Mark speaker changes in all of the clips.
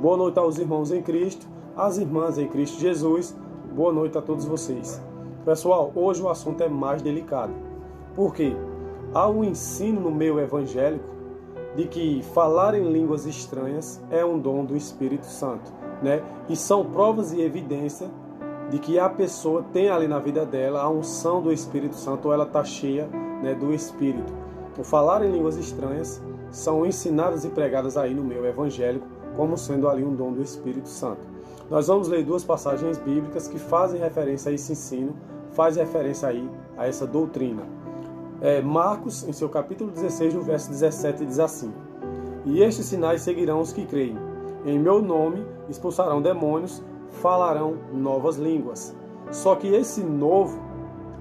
Speaker 1: Boa noite aos irmãos em Cristo, às irmãs em Cristo Jesus. Boa noite a todos vocês. Pessoal, hoje o assunto é mais delicado. Por quê? Há um ensino no meio evangélico de que falar em línguas estranhas é um dom do Espírito Santo, né? E são provas e evidência de que a pessoa tem ali na vida dela a unção do Espírito Santo, ou ela está cheia, né, do Espírito. O falar em línguas estranhas são ensinadas e pregadas aí no meio evangélico como sendo ali um dom do Espírito Santo. Nós vamos ler duas passagens bíblicas que fazem referência a esse ensino, faz referência aí a essa doutrina. Marcos, em seu capítulo 16, no verso 17, diz assim: E estes sinais seguirão os que creem. Em meu nome expulsarão demônios, falarão novas línguas. Só que esse novo,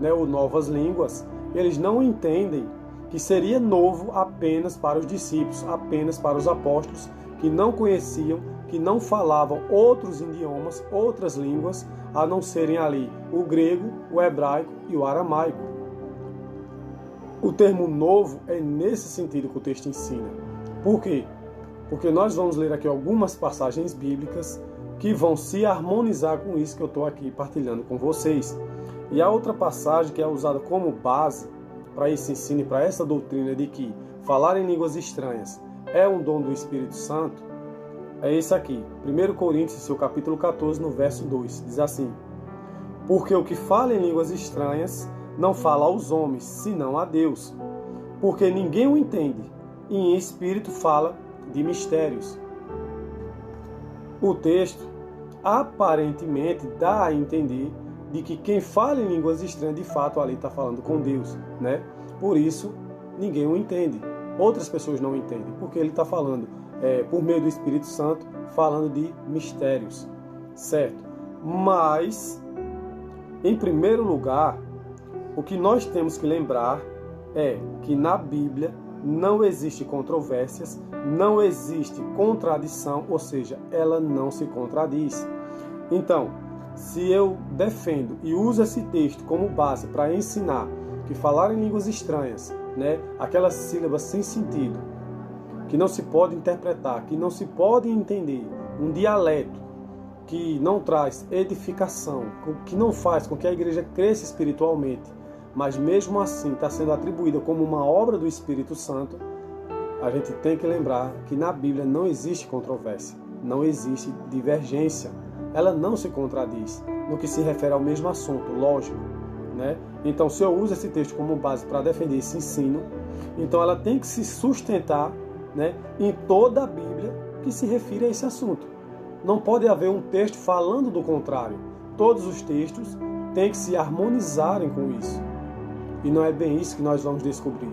Speaker 1: né, o novas línguas, eles não entendem que seria novo apenas para os discípulos, apenas para os apóstolos, que não conheciam, que não falavam outros idiomas, outras línguas, a não serem ali o grego, o hebraico e o aramaico. O termo novo é nesse sentido que o texto ensina. Por quê? Porque nós vamos ler aqui algumas passagens bíblicas que vão se harmonizar com isso que eu estou aqui partilhando com vocês. E a outra passagem que é usada como base para esse ensino e para essa doutrina de que falar em línguas estranhas é um dom do Espírito Santo, é esse aqui, 1 Coríntios, seu capítulo 14, no verso 2, diz assim: Porque o que fala em línguas estranhas não fala aos homens, senão a Deus, porque ninguém o entende, e em espírito fala de mistérios. O texto aparentemente dá a entender de que quem fala em línguas estranhas, de fato, ali está falando com Deus, né? Por isso, ninguém o entende. Outras pessoas não entendem, porque ele está falando, por meio do Espírito Santo, falando de mistérios, certo? Mas, em primeiro lugar, o que nós temos que lembrar é que na Bíblia não existe controvérsias, não existe contradição, ou seja, ela não se contradiz. Então, se eu defendo e uso esse texto como base para ensinar que falar em línguas estranhas, né, aquelas sílabas sem sentido, que não se pode interpretar, que não se pode entender, um dialeto que não traz edificação, que não faz com que a igreja cresça espiritualmente, mas mesmo assim está sendo atribuída como uma obra do Espírito Santo, a gente tem que lembrar que na Bíblia não existe controvérsia, não existe divergência, ela não se contradiz no que se refere ao mesmo assunto, lógico, né? Então, se eu uso esse texto como base para defender esse ensino, então ela tem que se sustentar, né, em toda a Bíblia que se refere a esse assunto. Não pode haver um texto falando do contrário. Todos os textos têm que se harmonizarem com isso. E não é bem isso que nós vamos descobrir.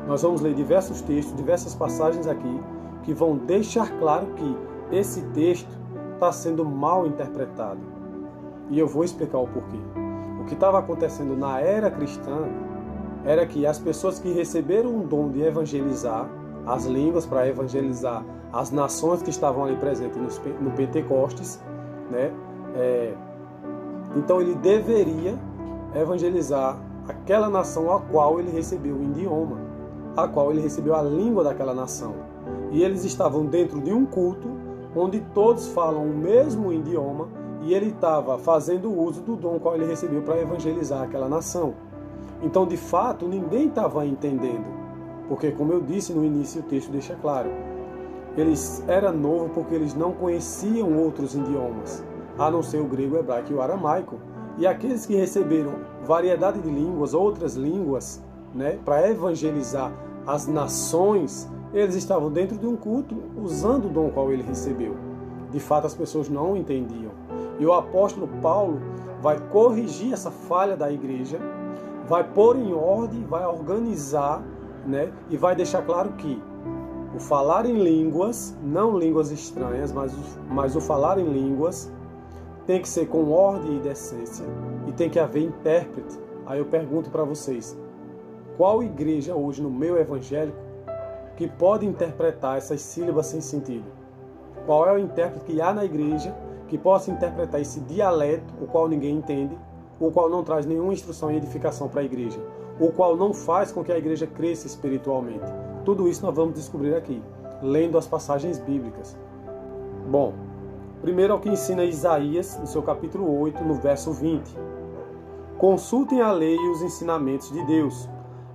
Speaker 1: Nós vamos ler diversos textos, diversas passagens aqui, que vão deixar claro que esse texto está sendo mal interpretado. E eu vou explicar o porquê. O que estava acontecendo na era cristã era que as pessoas que receberam um dom de evangelizar as línguas, para evangelizar as nações que estavam ali presentes no Pentecostes, né? Então ele deveria evangelizar aquela nação a qual ele recebeu o idioma, a qual ele recebeu a língua daquela nação. E eles estavam dentro de um culto onde todos falam o mesmo idioma, e ele estava fazendo uso do dom qual ele recebeu para evangelizar aquela nação. Então, de fato, ninguém estava entendendo, porque, como eu disse no início, o texto deixa claro, era novo porque eles não conheciam outros idiomas, a não ser o grego, o hebraico e o aramaico. E aqueles que receberam variedade de línguas, outras línguas, né, para evangelizar as nações, eles estavam dentro de um culto usando o dom qual ele recebeu. De fato, as pessoas não entendiam. E o apóstolo Paulo vai corrigir essa falha da igreja, vai pôr em ordem, vai organizar, né, e vai deixar claro que o falar em línguas, não línguas estranhas, mas o falar em línguas, tem que ser com ordem e decência, e tem que haver intérprete. Aí eu pergunto para vocês, qual igreja hoje no meio evangélico que pode interpretar essas sílabas sem sentido? Qual é o intérprete que há na igreja que possa interpretar esse dialeto, o qual ninguém entende, o qual não traz nenhuma instrução e edificação para a igreja, o qual não faz com que a igreja cresça espiritualmente? Tudo isso nós vamos descobrir aqui, lendo as passagens bíblicas. Bom, primeiro é o que ensina Isaías, no seu capítulo 8, no verso 20. Consultem a lei e os ensinamentos de Deus.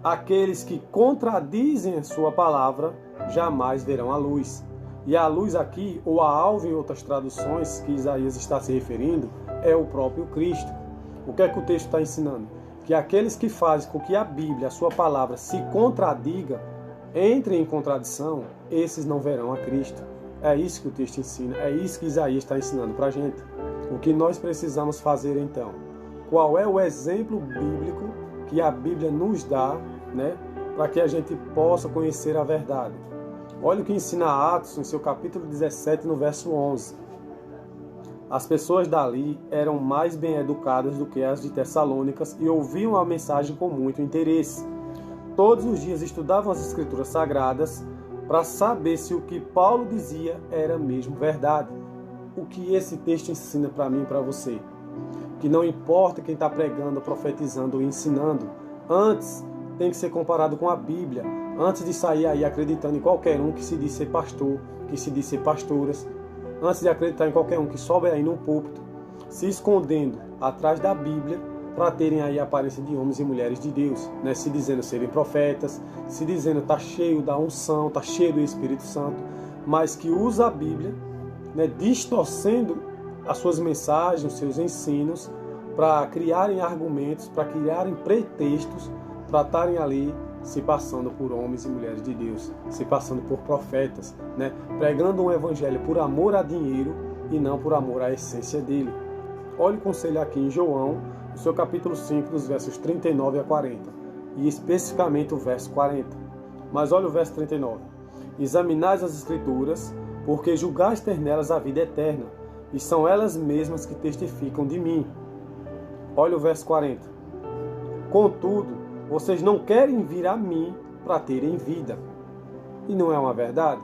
Speaker 1: Aqueles que contradizem a sua palavra jamais verão a luz. E a luz aqui, ou a alva em outras traduções que Isaías está se referindo, é o próprio Cristo. O que é que o texto está ensinando? Que aqueles que fazem com que a Bíblia, a sua palavra, se contradiga, entrem em contradição, esses não verão a Cristo. É isso que o texto ensina, é isso que Isaías está ensinando para a gente. O que nós precisamos fazer então? Qual é o exemplo bíblico que a Bíblia nos dá, né, para que a gente possa conhecer a verdade? Olha o que ensina Atos, no seu capítulo 17, no verso 11. As pessoas dali eram mais bem educadas do que as de Tessalônicas e ouviam a mensagem com muito interesse. Todos os dias estudavam as Escrituras Sagradas para saber se o que Paulo dizia era mesmo verdade. O que esse texto ensina para mim e para você? Que não importa quem está pregando, profetizando ou ensinando, antes tem que ser comparado com a Bíblia, antes de sair aí acreditando em qualquer um que se diz ser pastor, que se diz ser pastoras, antes de acreditar em qualquer um que sobe aí no púlpito, se escondendo atrás da Bíblia para terem aí a aparência de homens e mulheres de Deus, né? Se dizendo serem profetas, se dizendo tá cheio da unção, tá cheio do Espírito Santo, mas que usa a Bíblia, né, distorcendo as suas mensagens, os seus ensinos, para criarem argumentos, para criarem pretextos, para estarem ali se passando por homens e mulheres de Deus, se passando por profetas, né? Pregando um evangelho por amor a dinheiro e não por amor à essência dele. Olha o conselho aqui em João, no seu capítulo 5, dos versos 39 a 40, e especificamente o verso 40. Mas olha o verso 39. Examinais as Escrituras, porque julgais ter nelas a vida eterna, e são elas mesmas que testificam de mim. Olha o verso 40. Contudo, vocês não querem vir a mim para terem vida. E não é uma verdade?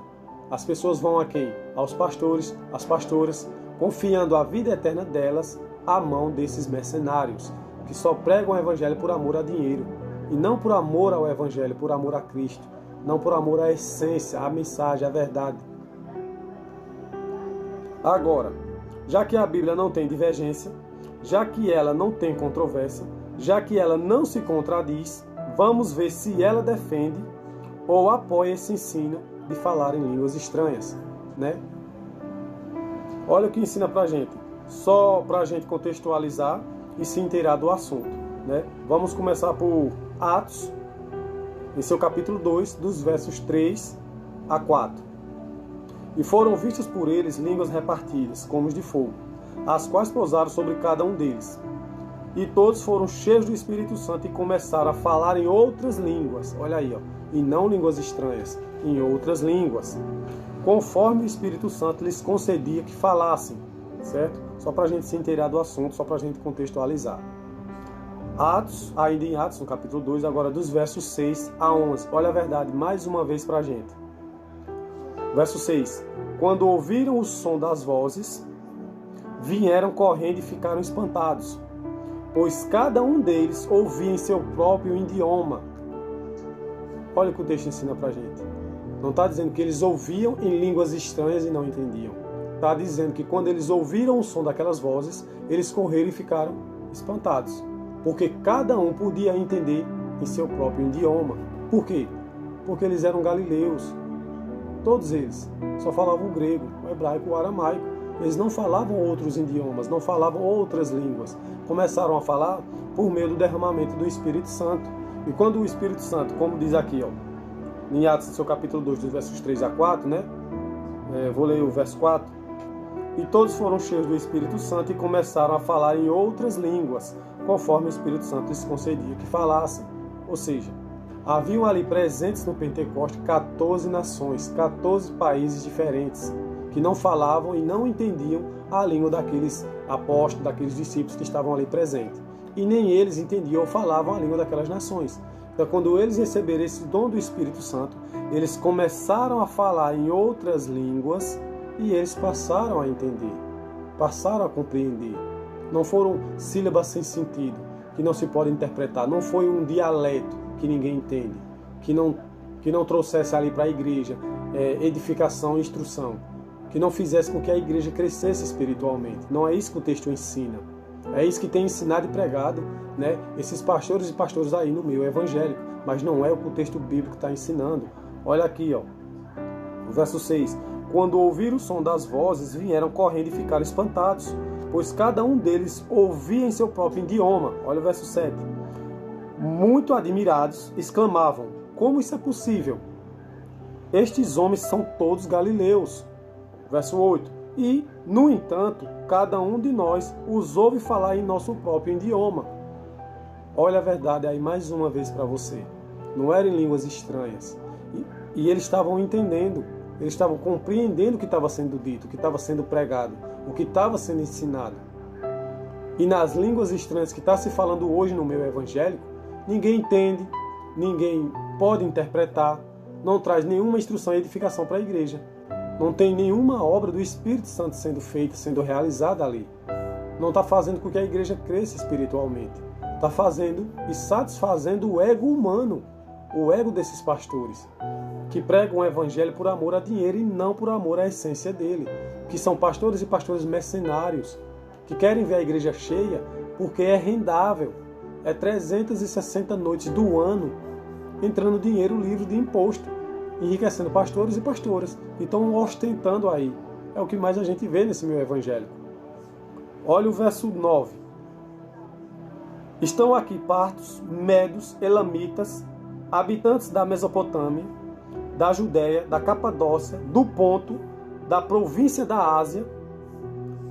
Speaker 1: As pessoas vão a quem? Aos pastores, às pastoras, confiando a vida eterna delas à mão desses mercenários, que só pregam o evangelho por amor a dinheiro, e não por amor ao evangelho, por amor a Cristo, não por amor à essência, à mensagem, à verdade. Agora, já que a Bíblia não tem divergência, já que ela não tem controvérsia, já que ela não se contradiz, vamos ver se ela defende ou apoia esse ensino de falar em línguas estranhas, né? Olha o que ensina pra gente, só pra gente contextualizar e se inteirar do assunto, né? Vamos começar por Atos, em seu capítulo 2, dos versos 3 a 4. E foram vistas por eles línguas repartidas, como de fogo, as quais pousaram sobre cada um deles. E todos foram cheios do Espírito Santo e começaram a falar em outras línguas. Olha aí, ó. E não línguas estranhas, em outras línguas, conforme o Espírito Santo lhes concedia que falassem, certo? Só para a gente se inteirar do assunto, só para a gente contextualizar. Atos, ainda em Atos, no capítulo 2, agora dos versos 6 a 11. Olha a verdade, mais uma vez para a gente. Verso 6. Quando ouviram o som das vozes, vieram correndo e ficaram espantados, pois cada um deles ouvia em seu próprio idioma. Olha o que o texto ensina pra gente. Não está dizendo que eles ouviam em línguas estranhas e não entendiam. Está dizendo que quando eles ouviram o som daquelas vozes, eles correram e ficaram espantados, porque cada um podia entender em seu próprio idioma. Por quê? Porque eles eram galileus. Todos eles só falavam o grego, o hebraico, o aramaico. Eles não falavam outros idiomas, não falavam outras línguas. Começaram a falar por meio do derramamento do Espírito Santo. E quando o Espírito Santo, como diz aqui, ó, em Atos, seu capítulo 2, dos versos 3 a 4, né? Vou ler o verso 4. E todos foram cheios do Espírito Santo e começaram a falar em outras línguas, conforme o Espírito Santo lhes concedia que falassem. Ou seja, haviam ali presentes no Pentecoste 14 nações, 14 países diferentes, que não falavam e não entendiam a língua daqueles apóstolos, daqueles discípulos que estavam ali presentes. E nem eles entendiam ou falavam a língua daquelas nações. Então, quando eles receberam esse dom do Espírito Santo, eles começaram a falar em outras línguas e eles passaram a entender, passaram a compreender. Não foram sílabas sem sentido, que não se podem interpretar. Não foi um dialeto que ninguém entende, que não trouxesse ali para a igreja edificação e instrução, que não fizesse com que a igreja crescesse espiritualmente. Não é isso que o texto ensina. É isso que tem ensinado e pregado, né, esses pastores e pastoras aí no meio evangélico. Mas não é o que o texto bíblico está ensinando. Olha aqui, ó, o verso 6. Quando ouviram o som das vozes, vieram correndo e ficaram espantados, pois cada um deles ouvia em seu próprio idioma. Olha o verso 7. Muito admirados, exclamavam: como isso é possível? Estes homens são todos galileus. Verso 8. E, no entanto, cada um de nós os ouve falar em nosso próprio idioma. Olha a verdade aí mais uma vez para você. Não eram em línguas estranhas. E eles estavam entendendo, eles estavam compreendendo o que estava sendo dito, o que estava sendo pregado, o que estava sendo ensinado. E nas línguas estranhas que está se falando hoje no meio evangélico, ninguém entende, ninguém pode interpretar, não traz nenhuma instrução e edificação para a igreja. Não tem nenhuma obra do Espírito Santo sendo feita, sendo realizada ali. Não está fazendo com que a igreja cresça espiritualmente. Está fazendo e satisfazendo o ego humano, o ego desses pastores, que pregam o evangelho por amor a dinheiro e não por amor à essência dele, que são pastores e pastores mercenários, que querem ver a igreja cheia porque é rendável. É 360 noites do ano entrando dinheiro livre de imposto, enriquecendo pastores e pastoras, e estão ostentando aí. É o que mais a gente vê nesse meio evangélico. Olha o verso 9. Estão aqui partos, medos, elamitas, habitantes da Mesopotâmia, da Judéia, da Capadócia, do Ponto, da província da Ásia,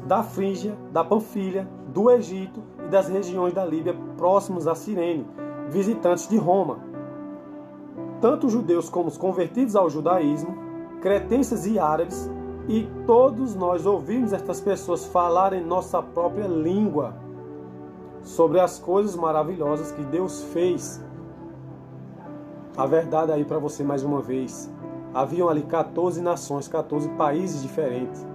Speaker 1: da Frígia, da Panfilha, do Egito e das regiões da Líbia próximos a Cirene, visitantes de Roma. Tanto judeus como os convertidos ao judaísmo, cretenses e árabes, e todos nós ouvimos estas pessoas falarem nossa própria língua sobre as coisas maravilhosas que Deus fez. A verdade aí para você mais uma vez. Haviam ali 14 nações, 14 países diferentes.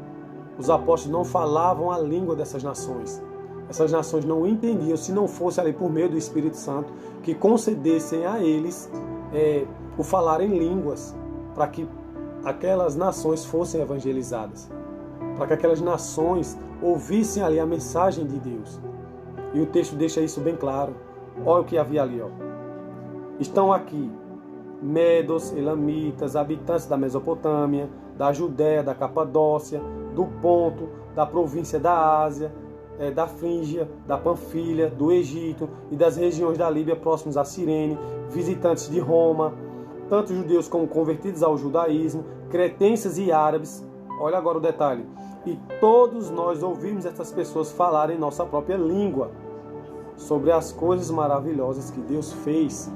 Speaker 1: Os apóstolos não falavam a língua dessas nações. Essas nações não entendiam se não fosse ali por meio do Espírito Santo que concedessem a eles o falar em línguas, para que aquelas nações fossem evangelizadas, para que aquelas nações ouvissem ali a mensagem de Deus. E o texto deixa isso bem claro. Olha o que havia ali, ó. Estão aqui medos, elamitas, habitantes da Mesopotâmia, da Judéia, da Capadócia, do Ponto, da província da Ásia, da Frígia, da Panfilha, do Egito e das regiões da Líbia próximos a Cirene, visitantes de Roma, tanto judeus como convertidos ao judaísmo, cretenses e árabes. Olha agora o detalhe. E todos nós ouvimos essas pessoas falarem nossa própria língua sobre as coisas maravilhosas que Deus fez.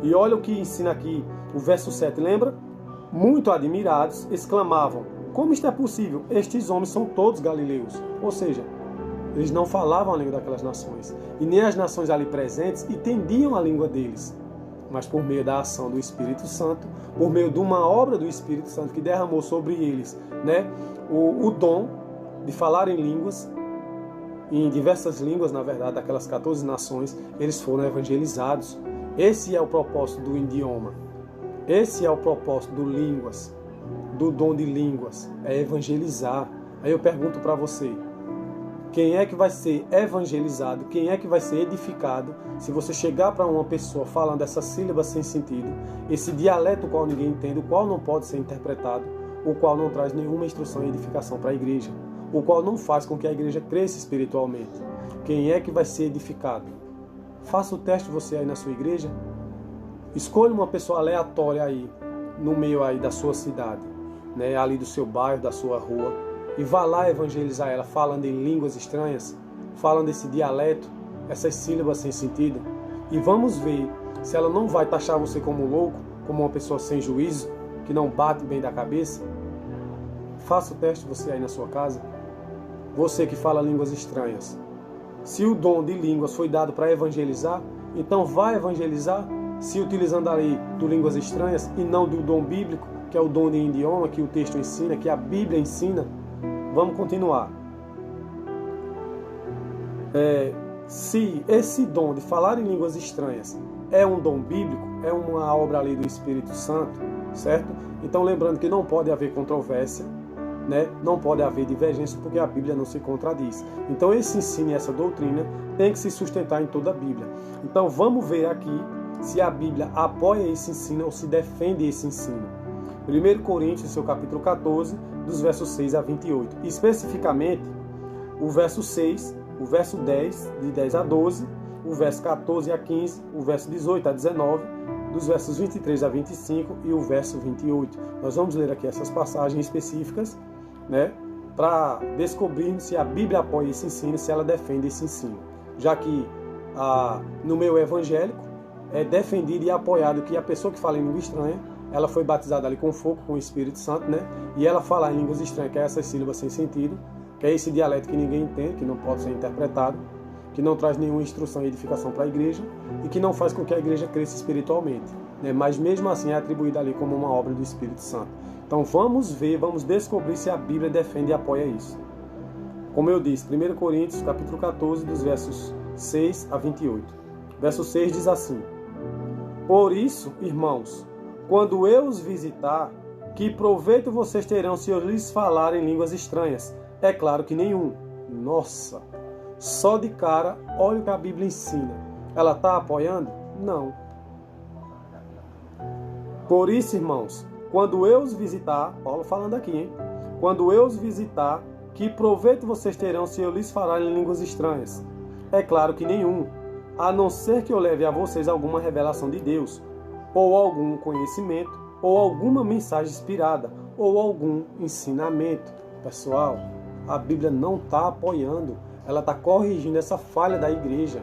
Speaker 1: E olha o que ensina aqui o verso 7, lembra? Muito admirados, exclamavam: como isto é possível? Estes homens são todos galileus. Ou seja, eles não falavam a língua daquelas nações. E nem as nações ali presentes entendiam a língua deles. Mas por meio da ação do Espírito Santo, por meio de uma obra do Espírito Santo que derramou sobre eles, né, o dom de falar em línguas, em diversas línguas, na verdade, daquelas 14 nações, eles foram evangelizados. Esse é o propósito do idioma. Esse é o propósito do línguas, do dom de línguas, é evangelizar. Aí eu pergunto para você, quem é que vai ser evangelizado, quem é que vai ser edificado se você chegar para uma pessoa falando essas sílabas sem sentido, esse dialeto o qual ninguém entende, o qual não pode ser interpretado, o qual não traz nenhuma instrução e edificação para a igreja, o qual não faz com que a igreja cresça espiritualmente? Quem é que vai ser edificado? Faça o teste você aí na sua igreja. Escolha uma pessoa aleatória aí, no meio aí da sua cidade, né, ali do seu bairro, da sua rua, e vá lá evangelizar ela, falando em línguas estranhas, falando esse dialeto, essas sílabas sem sentido. E vamos ver se ela não vai taxar você como louco, como uma pessoa sem juízo, que não bate bem da cabeça. Faça o teste você aí na sua casa. Você que fala línguas estranhas. Se o dom de línguas foi dado para evangelizar, então vai evangelizar, se utilizando ali de línguas estranhas e não do dom bíblico, que é o dom de idioma, que o texto ensina, que a Bíblia ensina. Vamos continuar. Se esse dom de falar em línguas estranhas é um dom bíblico, é uma obra ali do Espírito Santo, certo? Então lembrando que não pode haver controvérsia, né? Não pode haver divergência porque a Bíblia não se contradiz. Então esse ensino e essa doutrina tem que se sustentar em toda a Bíblia. Então vamos ver aqui se a Bíblia apoia esse ensino ou se defende esse ensino. 1 Coríntios, seu capítulo 14, dos versos 6 a 28. Especificamente, o verso 6, o verso 10, de 10 a 12, o verso 14 a 15, o verso 18 a 19, dos versos 23 a 25 e o verso 28. Nós vamos ler aqui essas passagens específicas, né, para descobrir se a Bíblia apoia esse ensino, se ela defende esse ensino. Já que no meio evangélico é defendido e apoiado que a pessoa que fala em língua estranha, ela foi batizada ali com fogo, com o Espírito Santo, né, e ela falar em línguas estranhas, que é essas sílabas sem sentido, que é esse dialeto que ninguém entende, que não pode ser interpretado, que não traz nenhuma instrução e edificação para a igreja e que não faz com que a igreja cresça espiritualmente, né? Mas mesmo assim é atribuída ali como uma obra do Espírito Santo. Então vamos ver, vamos descobrir se a Bíblia defende e apoia isso. Como eu disse, 1 Coríntios, capítulo 14, dos versos 6 a 28. Verso 6 diz assim: Por isso, irmãos, quando eu os visitar, que proveito vocês terão se eu lhes falar em línguas estranhas? É claro que nenhum. Nossa! Só de cara, olha o que a Bíblia ensina. Ela está apoiando? Não. Por isso, irmãos, quando eu os visitar, Paulo falando aqui, hein? Quando eu os visitar, que proveito vocês terão se eu lhes falar em línguas estranhas? É claro que nenhum, a não ser que eu leve a vocês alguma revelação de Deus, ou algum conhecimento, ou alguma mensagem inspirada, ou algum ensinamento. Pessoal, a Bíblia não está apoiando, ela está corrigindo essa falha da igreja.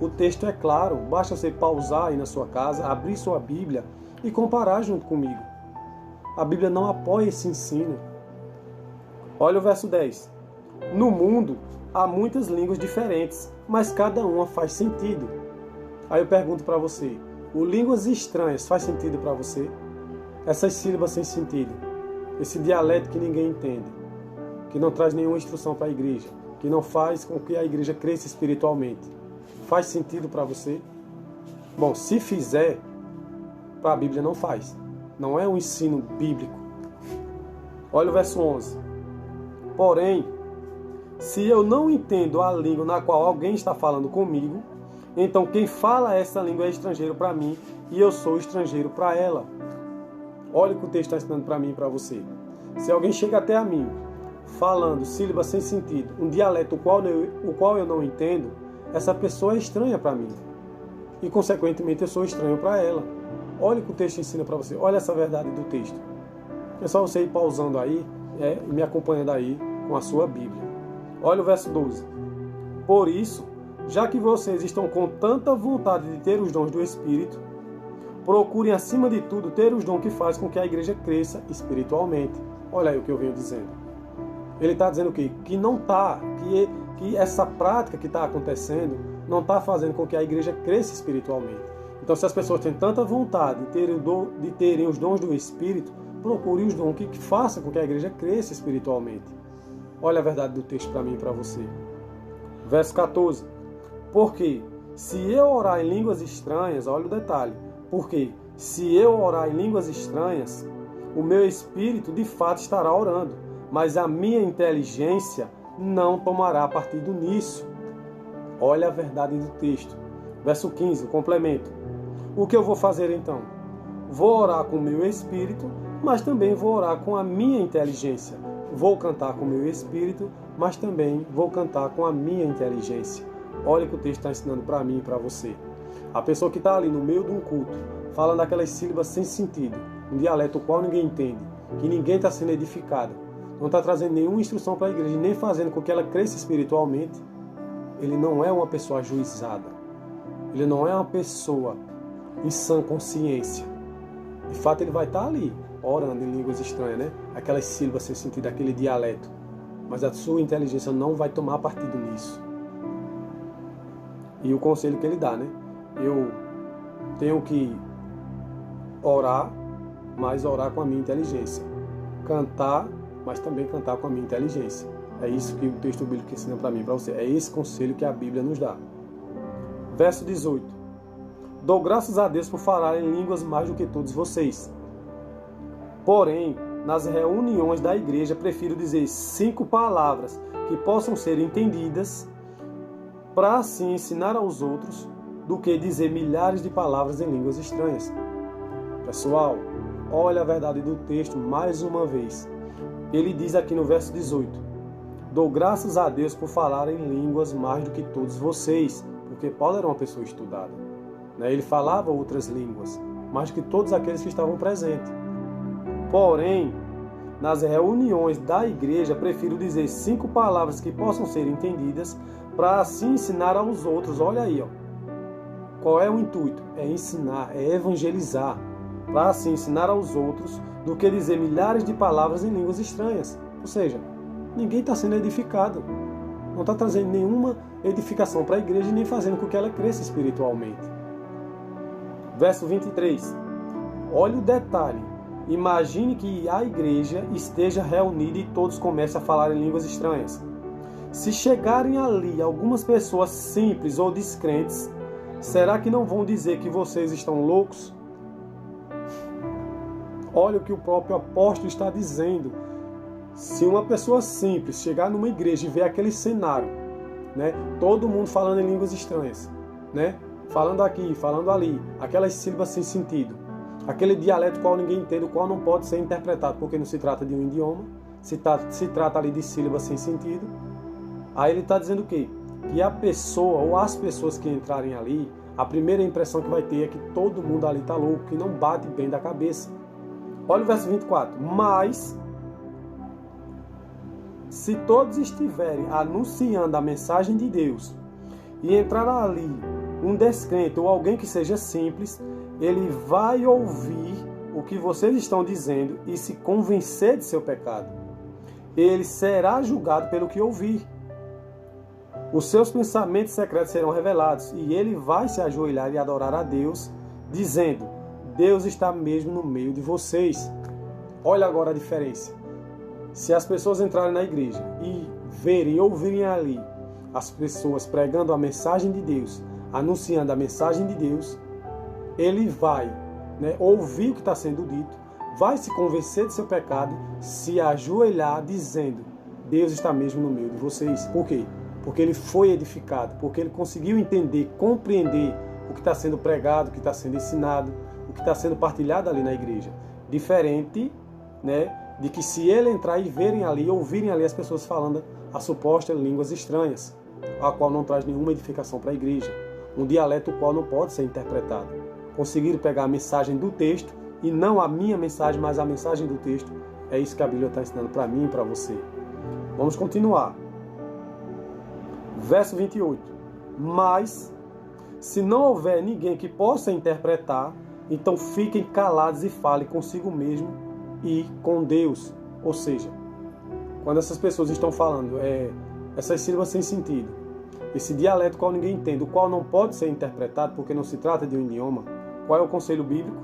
Speaker 1: O texto é claro, basta você pausar aí na sua casa, abrir sua Bíblia e comparar junto comigo. A Bíblia não apoia esse ensino. Olha o verso 10. No mundo há muitas línguas diferentes, mas cada uma faz sentido. Aí eu pergunto para você, o línguas estranhas faz sentido para você? Essas sílabas sem sentido, esse dialeto que ninguém entende, que não traz nenhuma instrução para a igreja, que não faz com que a igreja cresça espiritualmente, faz sentido para você? Bom, se fizer, para a Bíblia não faz. Não é um ensino bíblico. Olha o verso 11. Porém, se eu não entendo a língua na qual alguém está falando comigo, então quem fala essa língua é estrangeiro para mim e eu sou estrangeiro para ela. Olha o que o texto está ensinando para mim e para você. Se alguém chega até a mim falando sílabas sem sentido, um dialeto o qual eu não entendo, essa pessoa é estranha para mim. E, consequentemente, eu sou estranho para ela. Olha o que o texto ensina para você. Olha essa verdade do texto. É só você ir pausando aí e me acompanhando aí com a sua Bíblia. Olha o verso 12. Por isso, já que vocês estão com tanta vontade de ter os dons do Espírito, procurem, acima de tudo, ter os dons que fazem com que a igreja cresça espiritualmente. Olha aí o que eu venho dizendo. Ele está dizendo o quê? Que não está, que essa prática que está acontecendo não está fazendo com que a igreja cresça espiritualmente. Então, se as pessoas têm tanta vontade de terem os dons do Espírito, procurem os dons que façam com que a igreja cresça espiritualmente. Olha a verdade do texto para mim e para você. Verso 14. Porque se eu orar em línguas estranhas, olha o detalhe, porque se eu orar em línguas estranhas, o meu espírito de fato estará orando, mas a minha inteligência não tomará partido nisso. Olha a verdade do texto. Verso 15, o complemento. O que eu vou fazer então? Vou orar com o meu espírito, mas também vou orar com a minha inteligência. Vou cantar com o meu espírito, mas também vou cantar com a minha inteligência. Olha o que o texto está ensinando para mim e para você. A pessoa que está ali no meio de um culto, falando aquelas sílabas sem sentido, um dialeto o qual ninguém entende, que ninguém está sendo edificado, não está trazendo nenhuma instrução para a igreja, nem fazendo com que ela cresça espiritualmente, ele não é uma pessoa ajuizada. Ele não é uma pessoa em sã consciência. De fato, ele vai estar ali, orando em línguas estranhas, né? Aquelas sílabas sem sentido, aquele dialeto. Mas a sua inteligência não vai tomar partido nisso. E o conselho que ele dá, né? Eu tenho que orar, mas orar com a minha inteligência. Cantar, mas também cantar com a minha inteligência. É isso que o texto bíblico ensina para mim e para você. É esse conselho que a Bíblia nos dá. Verso 18. Dou graças a Deus por falar em línguas mais do que todos vocês. Porém, nas reuniões da igreja, prefiro dizer 5 palavras que possam ser entendidas para assim ensinar aos outros do que dizer milhares de palavras em línguas estranhas. Pessoal, olha a verdade do texto mais uma vez. Ele diz aqui no verso 18: dou graças a Deus por falar em línguas mais do que todos vocês, porque Paulo era uma pessoa estudada. Ele falava outras línguas, mais do que todos aqueles que estavam presentes. Porém, nas reuniões da igreja, prefiro dizer 5 palavras que possam ser entendidas para assim ensinar aos outros. Olha aí, qual é o intuito? É ensinar, é evangelizar, para assim ensinar aos outros do que dizer milhares de palavras em línguas estranhas. Ou seja, ninguém está sendo edificado, não está trazendo nenhuma edificação para a igreja, nem fazendo com que ela cresça espiritualmente. Verso 23. Olha o detalhe. Imagine que a igreja esteja reunida e todos comecem a falar em línguas estranhas. Se chegarem ali algumas pessoas simples ou descrentes, será que não vão dizer que vocês estão loucos? Olha o que o próprio apóstolo está dizendo. Se uma pessoa simples chegar numa igreja e ver aquele cenário, todo mundo falando em línguas estranhas, falando aqui, falando ali, aquelas sílabas sem sentido, aquele dialeto qual ninguém entende, o qual não pode ser interpretado, porque não se trata de um idioma, se trata ali de sílabas sem sentido. Aí ele está dizendo o quê? Que a pessoa ou as pessoas que entrarem ali, a primeira impressão que vai ter é que todo mundo ali está louco, que não bate bem da cabeça. Olha o verso 24. Mas, se todos estiverem anunciando a mensagem de Deus e entrar ali um descrente ou alguém que seja simples, ele vai ouvir o que vocês estão dizendo e se convencer de seu pecado. Ele será julgado pelo que ouvir. Os seus pensamentos secretos serão revelados e ele vai se ajoelhar e adorar a Deus, dizendo: Deus está mesmo no meio de vocês. Olha agora a diferença. Se as pessoas entrarem na igreja e verem e ouvirem ali as pessoas pregando a mensagem de Deus, anunciando a mensagem de Deus, ele vai ouvir o que está sendo dito, vai se convencer de seu pecado, se ajoelhar dizendo: Deus está mesmo no meio de vocês. Por quê? Porque ele foi edificado, porque ele conseguiu entender, compreender o que está sendo pregado, o que está sendo ensinado, o que está sendo partilhado ali na igreja. Diferente, de que se ele entrar e verem ali, ouvirem ali as pessoas falando a suposta línguas estranhas, a qual não traz nenhuma edificação para a igreja, um dialeto qual não pode ser interpretado. Conseguir pegar a mensagem do texto, e não a minha mensagem, mas a mensagem do texto, é isso que a Bíblia está ensinando para mim e para você. Vamos continuar. Verso 28. Mas, se não houver ninguém que possa interpretar, então fiquem calados e falem consigo mesmo e com Deus. Ou seja, quando essas pessoas estão falando essas sílabas sem sentido, esse dialeto qual ninguém entende, o qual não pode ser interpretado porque não se trata de um idioma, qual é o conselho bíblico?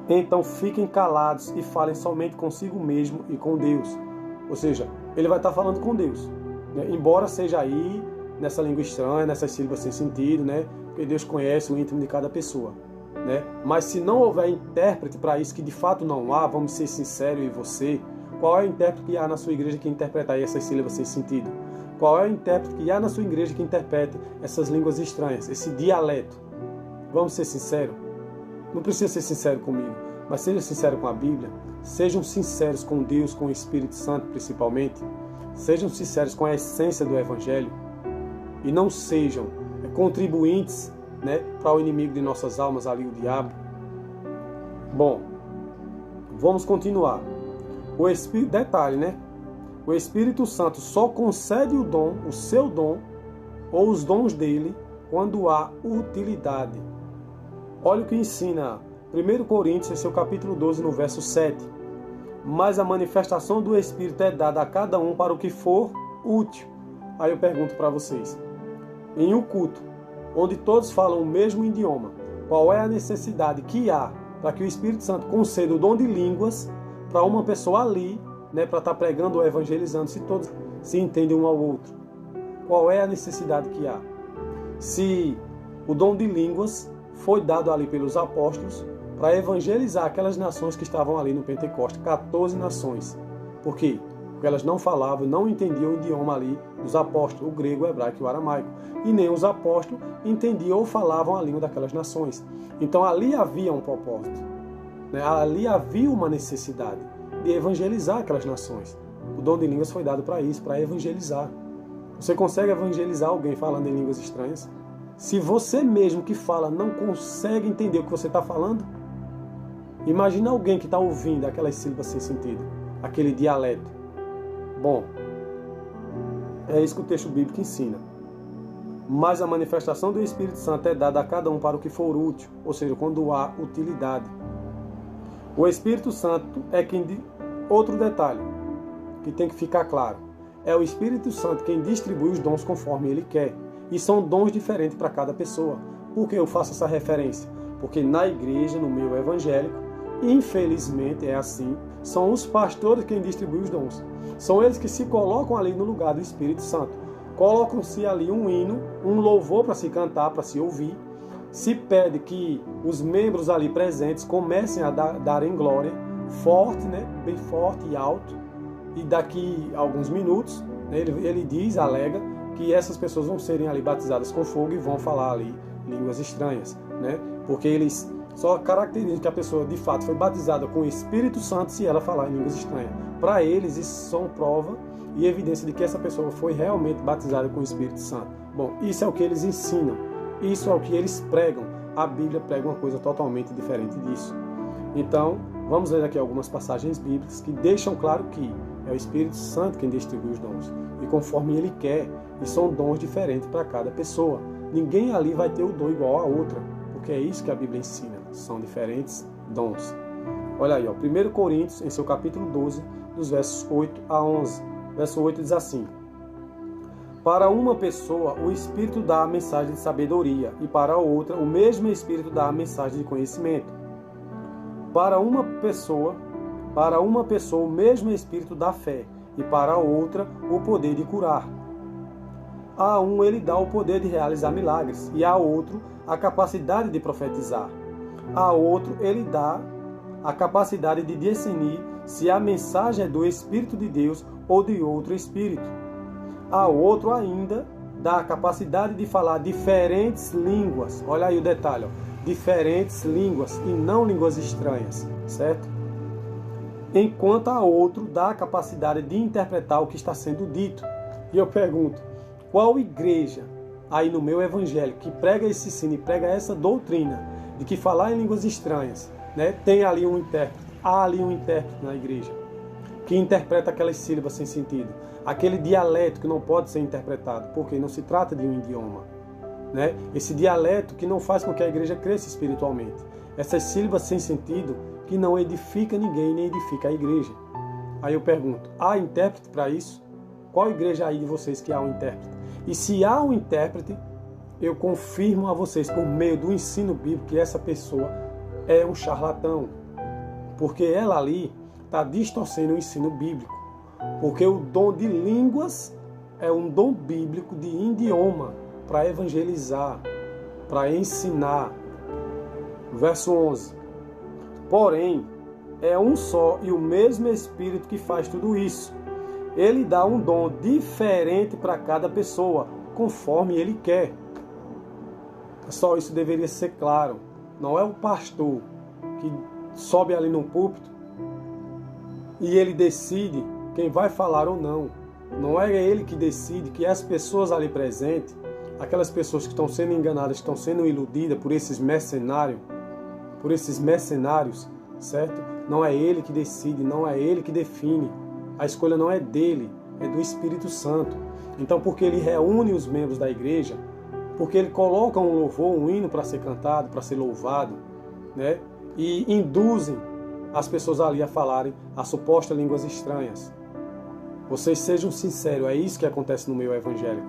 Speaker 1: Então fiquem calados e falem somente consigo mesmo e com Deus. Ou seja, ele vai estar falando com Deus, embora seja aí nessa língua estranha, nessas sílabas sem sentido, porque Deus conhece o íntimo de cada pessoa. Mas se não houver intérprete para isso, que de fato não há, vamos ser sinceros, e você, qual é o intérprete que há na sua igreja que interpreta aí essas sílabas sem sentido? Qual é o intérprete que há na sua igreja que interprete essas línguas estranhas, esse dialeto? Vamos ser sinceros? Não precisa ser sincero comigo, mas seja sincero com a Bíblia. Sejam sinceros com Deus, com o Espírito Santo principalmente. Sejam sinceros com a essência do Evangelho. E não sejam contribuintes para o inimigo de nossas almas, ali o diabo. Bom, vamos continuar. Detalhe, o Espírito Santo só concede o dom, o seu dom, ou os dons dele, quando há utilidade. Olha o que ensina 1 Coríntios, seu capítulo 12, no verso 7. Mas a manifestação do Espírito é dada a cada um para o que for útil. Aí eu pergunto para vocês, em um culto, onde todos falam o mesmo idioma, qual é a necessidade que há para que o Espírito Santo conceda o dom de línguas para uma pessoa ali, para estar pregando ou evangelizando, se todos se entendem um ao outro? Qual é a necessidade que há? Se o dom de línguas foi dado ali pelos apóstolos para evangelizar aquelas nações que estavam ali no Pentecostes, 14 nações. Por quê? Porque elas não falavam, não entendiam o idioma ali dos apóstolos, o grego, o hebraico e o aramaico. E nem os apóstolos entendiam ou falavam a língua daquelas nações. Então ali havia um propósito, né? Ali havia uma necessidade de evangelizar aquelas nações. O dom de línguas foi dado para isso, para evangelizar. Você consegue evangelizar alguém falando em línguas estranhas? Se você mesmo que fala não consegue entender o que você está falando, imagina alguém que está ouvindo aquelas sílabas sem sentido, aquele dialeto. Bom, é isso que o texto bíblico ensina. Mas a manifestação do Espírito Santo é dada a cada um para o que for útil, ou seja, quando há utilidade. O Espírito Santo é quem... Outro detalhe que tem que ficar claro. É o Espírito Santo quem distribui os dons conforme ele quer. E são dons diferentes para cada pessoa. Por que eu faço essa referência? Porque na igreja, no meio evangélico, infelizmente é assim, são os pastores quem distribuem os dons. São eles que se colocam ali no lugar do Espírito Santo. Colocam-se ali um hino, um louvor para se cantar, para se ouvir. Se pede que os membros ali presentes comecem a darem glória, forte, né? Bem forte e alto. E daqui a alguns minutos, né, ele diz, alega, que essas pessoas vão serem ali batizadas com fogo e vão falar ali línguas estranhas, né? Porque eles só caracterizam que a pessoa de fato foi batizada com o Espírito Santo se ela falar em línguas estranhas. Para eles isso são prova e evidência de que essa pessoa foi realmente batizada com o Espírito Santo. Bom, isso é o que eles ensinam, isso é o que eles pregam. A Bíblia prega uma coisa totalmente diferente disso. Então, vamos ler aqui algumas passagens bíblicas que deixam claro que é o Espírito Santo quem distribui os dons. E conforme ele quer, e são dons diferentes para cada pessoa. Ninguém ali vai ter o dom igual a outra, porque é isso que a Bíblia ensina. São diferentes dons. Olha aí, ó, 1 Coríntios, em seu capítulo 12, dos versos 8 a 11. Verso 8 diz assim: Para uma pessoa, o Espírito dá a mensagem de sabedoria, e para outra, o mesmo Espírito dá a mensagem de conhecimento. Para uma pessoa, o mesmo Espírito dá fé, e para outra, o poder de curar. A um ele dá o poder de realizar milagres, e a outro a capacidade de profetizar. A outro ele dá a capacidade de discernir se a mensagem é do Espírito de Deus ou de outro Espírito. A outro ainda dá a capacidade de falar diferentes línguas. Olha aí o detalhe, ó. Diferentes línguas e não línguas estranhas, certo? Enquanto a outro dá a capacidade de interpretar o que está sendo dito. E eu pergunto, qual igreja aí no meu evangelho que prega esse ensino e prega essa doutrina de que falar em línguas estranhas, né, tem ali um intérprete, há ali um intérprete na igreja que interpreta aquelas sílabas sem sentido, aquele dialeto que não pode ser interpretado, porque não se trata de um idioma, né? Esse dialeto que não faz com que a igreja cresça espiritualmente, essas sílabas sem sentido que não edifica ninguém nem edifica a igreja. Aí eu pergunto, há intérprete para isso? Qual igreja aí de vocês que há um intérprete? E se há um intérprete, eu confirmo a vocês por meio do ensino bíblico que essa pessoa é um charlatão, porque ela ali está distorcendo o ensino bíblico, porque o dom de línguas é um dom bíblico de idioma para evangelizar, para ensinar. Verso 11. Porém, é um só e o mesmo Espírito que faz tudo isso. Ele dá um dom diferente para cada pessoa, conforme ele quer. Só isso deveria ser claro. Não é o pastor que sobe ali no púlpito e ele decide quem vai falar ou não. Não é ele que decide que as pessoas ali presentes, aquelas pessoas que estão sendo enganadas, que estão sendo iludidas por esses mercenários, certo? Não é ele que decide, não é ele que define. A escolha não é dele, é do Espírito Santo. Então, porque ele reúne os membros da igreja, porque ele coloca um louvor, um hino para ser cantado, para ser louvado, né? E induzem as pessoas ali a falarem as supostas línguas estranhas. Vocês sejam sinceros, é isso que acontece no meio evangélico.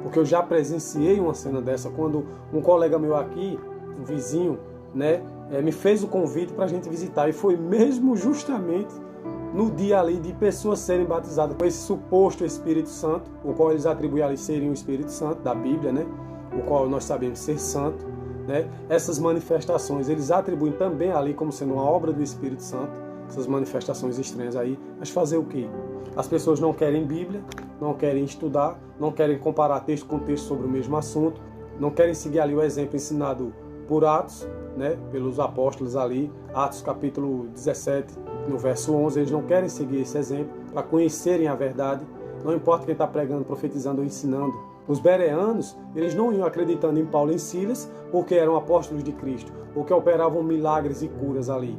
Speaker 1: Porque eu já presenciei uma cena dessa quando um colega meu aqui, um vizinho, né, me fez o convite para a gente visitar. E foi mesmo justamente no dia ali de pessoas serem batizadas com esse suposto Espírito Santo, o qual eles atribuem ali serem o Espírito Santo da Bíblia, né, o qual nós sabemos ser santo, né? Essas manifestações, eles atribuem também ali como sendo uma obra do Espírito Santo, essas manifestações estranhas aí. Mas fazer o quê? As pessoas não querem Bíblia, não querem estudar, não querem comparar texto com texto sobre o mesmo assunto, não querem seguir ali o exemplo ensinado por Atos, né, pelos apóstolos ali, Atos capítulo 17, no verso 11, eles não querem seguir esse exemplo para conhecerem a verdade, não importa quem está pregando, profetizando ou ensinando. Os bereanos, eles não iam acreditando em Paulo e em Silas porque eram apóstolos de Cristo, porque operavam milagres e curas ali,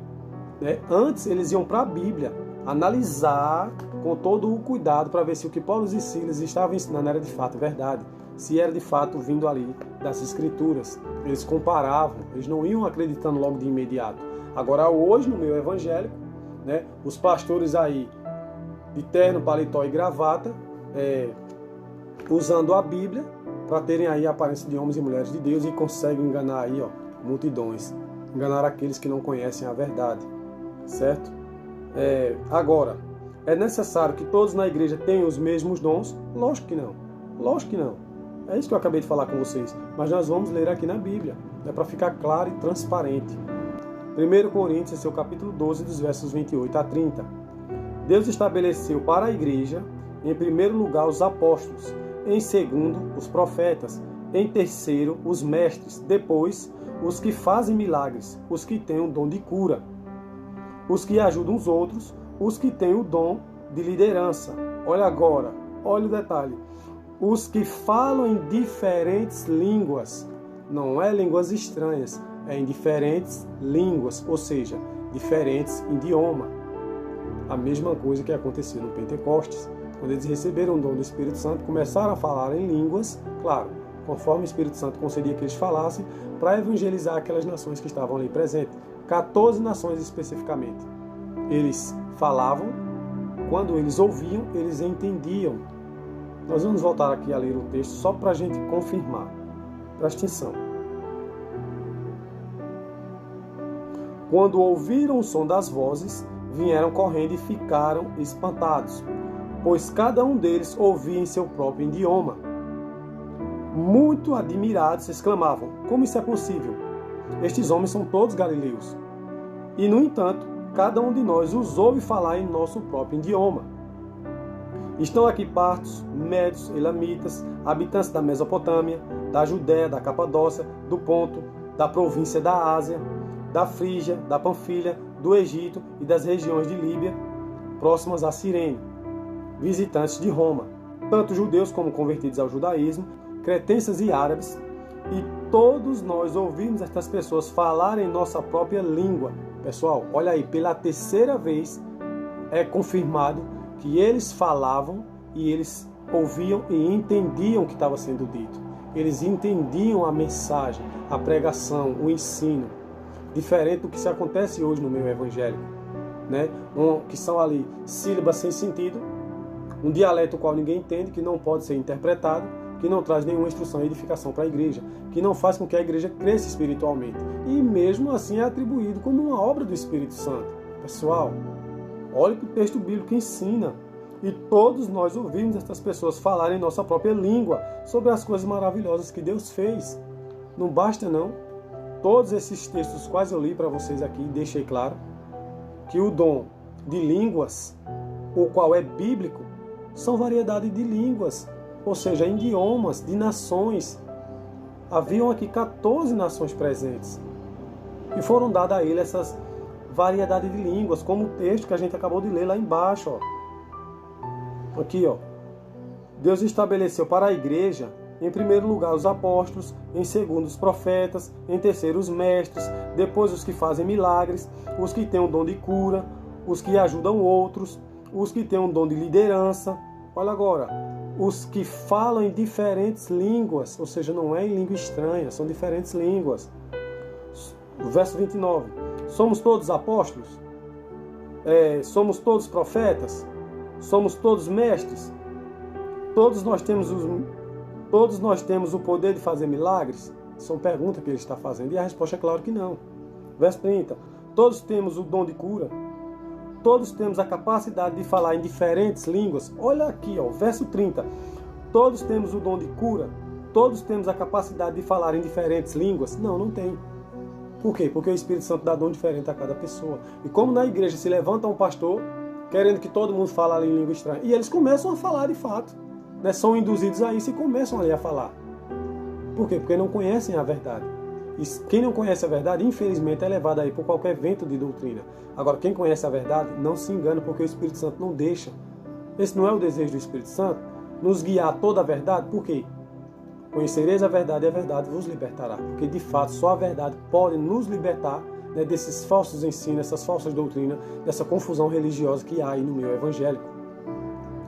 Speaker 1: né? Antes eles iam para a Bíblia, analisar com todo o cuidado para ver se o que Paulo e Silas estavam ensinando era de fato verdade, se era de fato vindo ali das Escrituras. Eles comparavam, eles não iam acreditando logo de imediato. Agora hoje no meio evangélico, né, os pastores aí de terno, paletó e gravata, usando a Bíblia para terem aí a aparência de homens e mulheres de Deus, e conseguem enganar aí, ó, multidões, enganar aqueles que não conhecem a verdade, certo? Agora, é necessário que todos na igreja tenham os mesmos dons? Lógico que não. Lógico que não. É isso que eu acabei de falar com vocês. Mas nós vamos ler aqui na Bíblia. É para ficar claro e transparente. 1 Coríntios, seu capítulo 12, dos versos 28 a 30. Deus estabeleceu para a igreja, em primeiro lugar, os apóstolos, em segundo, os profetas, em terceiro, os mestres, depois, os que fazem milagres, os que têm o dom de cura, os que ajudam os outros, os que têm o dom de liderança. Olha agora, olha o detalhe. Os que falam em diferentes línguas, não é línguas estranhas, é em diferentes línguas, ou seja, diferentes idiomas. A mesma coisa que aconteceu no Pentecostes, quando eles receberam o dom do Espírito Santo, começaram a falar em línguas, claro, conforme o Espírito Santo concedia que eles falassem, para evangelizar aquelas nações que estavam ali presentes. 14 nações especificamente. Eles falavam, quando eles ouviam, eles entendiam. Nós vamos voltar aqui a ler o texto só para a gente confirmar. Presta atenção. Quando ouviram o som das vozes, vieram correndo e ficaram espantados, pois cada um deles ouvia em seu próprio idioma. Muito admirados, exclamavam: como isso é possível? Estes homens são todos galileus. E, no entanto, cada um de nós os ouve falar em nosso próprio idioma. Estão aqui partos, médios, elamitas, habitantes da Mesopotâmia, da Judéia, da Capadócia, do Ponto, da província da Ásia, da Frígia, da Panfilha, do Egito e das regiões de Líbia, próximas a Cirene, visitantes de Roma, tanto judeus como convertidos ao judaísmo, cretenses e árabes, e todos nós ouvimos estas pessoas falarem nossa própria língua. Pessoal, olha aí, pela terceira vez é confirmado que eles falavam e eles ouviam e entendiam o que estava sendo dito. Eles entendiam a mensagem, a pregação, o ensino. Diferente do que se acontece hoje no meio evangélico, né? Que são ali sílabas sem sentido, um dialeto qual ninguém entende, que não pode ser interpretado, que não traz nenhuma instrução e edificação para a igreja, que não faz com que a igreja cresça espiritualmente. E mesmo assim é atribuído como uma obra do Espírito Santo. Pessoal, olhe para o texto bíblico que ensina. E todos nós ouvimos essas pessoas falarem em nossa própria língua sobre as coisas maravilhosas que Deus fez. Não basta não. Todos esses textos quais eu li para vocês aqui, deixei claro que o dom de línguas, o qual é bíblico, são variedade de línguas, ou seja, idiomas de nações. Haviam aqui 14 nações presentes e foram dadas a ele essas variedade de línguas, como o texto que a gente acabou de ler lá embaixo. Ó. Aqui, ó. Deus estabeleceu para a igreja, em primeiro lugar, os apóstolos, em segundo, os profetas, em terceiro, os mestres, depois os que fazem milagres, os que têm o dom de cura, os que ajudam outros, os que têm o dom de liderança. Olha agora, os que falam em diferentes línguas, ou seja, não é em língua estranha, são diferentes línguas. O verso 29. Somos todos apóstolos? Somos todos profetas? Somos todos mestres? Todos nós temos o poder de fazer milagres? São perguntas que ele está fazendo. E a resposta é claro que não. Verso 30. Todos temos o dom de cura? Todos temos a capacidade de falar em diferentes línguas? Olha aqui, ó, verso 30. Todos temos o dom de cura? todos temos a capacidade de falar em diferentes línguas? Não, não tem. Por quê? Porque o Espírito Santo dá dom diferente a cada pessoa. E como na igreja se levanta um pastor querendo que todo mundo fale em língua estranha, e eles começam a falar de fato, né? São induzidos a isso e começam ali a falar. Por quê? Porque não conhecem a verdade. E quem não conhece a verdade, infelizmente, é levado aí por qualquer vento de doutrina. Agora, quem conhece a verdade, não se engana, porque o Espírito Santo não deixa. Esse não é o desejo do Espírito Santo? Nos guiar a toda a verdade? Por quê? Conhecereis a verdade e a verdade vos libertará. Porque, de fato, só a verdade pode nos libertar, né, desses falsos ensinos, essas falsas doutrinas, dessa confusão religiosa que há aí no meio evangélico.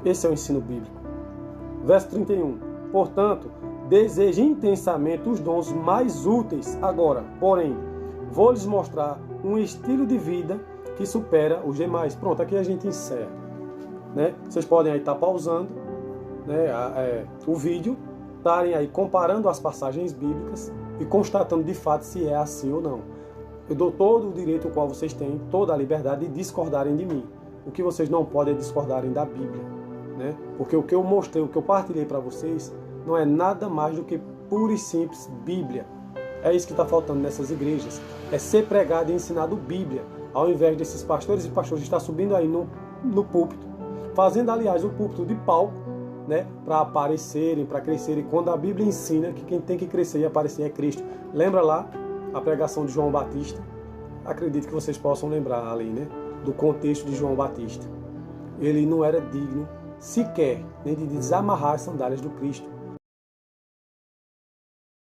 Speaker 1: Esse é o ensino bíblico. Verso 31. Portanto, deseje intensamente os dons mais úteis agora. Porém, vou lhes mostrar um estilo de vida que supera os demais. Pronto, aqui a gente encerra, né? Vocês podem aí estar pausando, né, o vídeo, estarem aí comparando as passagens bíblicas e constatando de fato se é assim ou não. Eu dou todo o direito ao qual vocês têm, toda a liberdade de discordarem de mim. O que vocês não podem é discordarem da Bíblia, né? Porque o que eu mostrei, o que eu partilhei para vocês, não é nada mais do que pura e simples Bíblia. É isso que está faltando nessas igrejas. É ser pregado e ensinado Bíblia, ao invés desses pastores e pastores estar subindo aí no púlpito, fazendo, aliás, o púlpito de palco, né, para aparecerem, para crescerem, quando a Bíblia ensina que quem tem que crescer e aparecer é Cristo. Lembra lá a pregação de João Batista? Acredito que vocês possam lembrar ali, né, do contexto de João Batista. Ele não era digno sequer nem de desamarrar as sandálias do Cristo.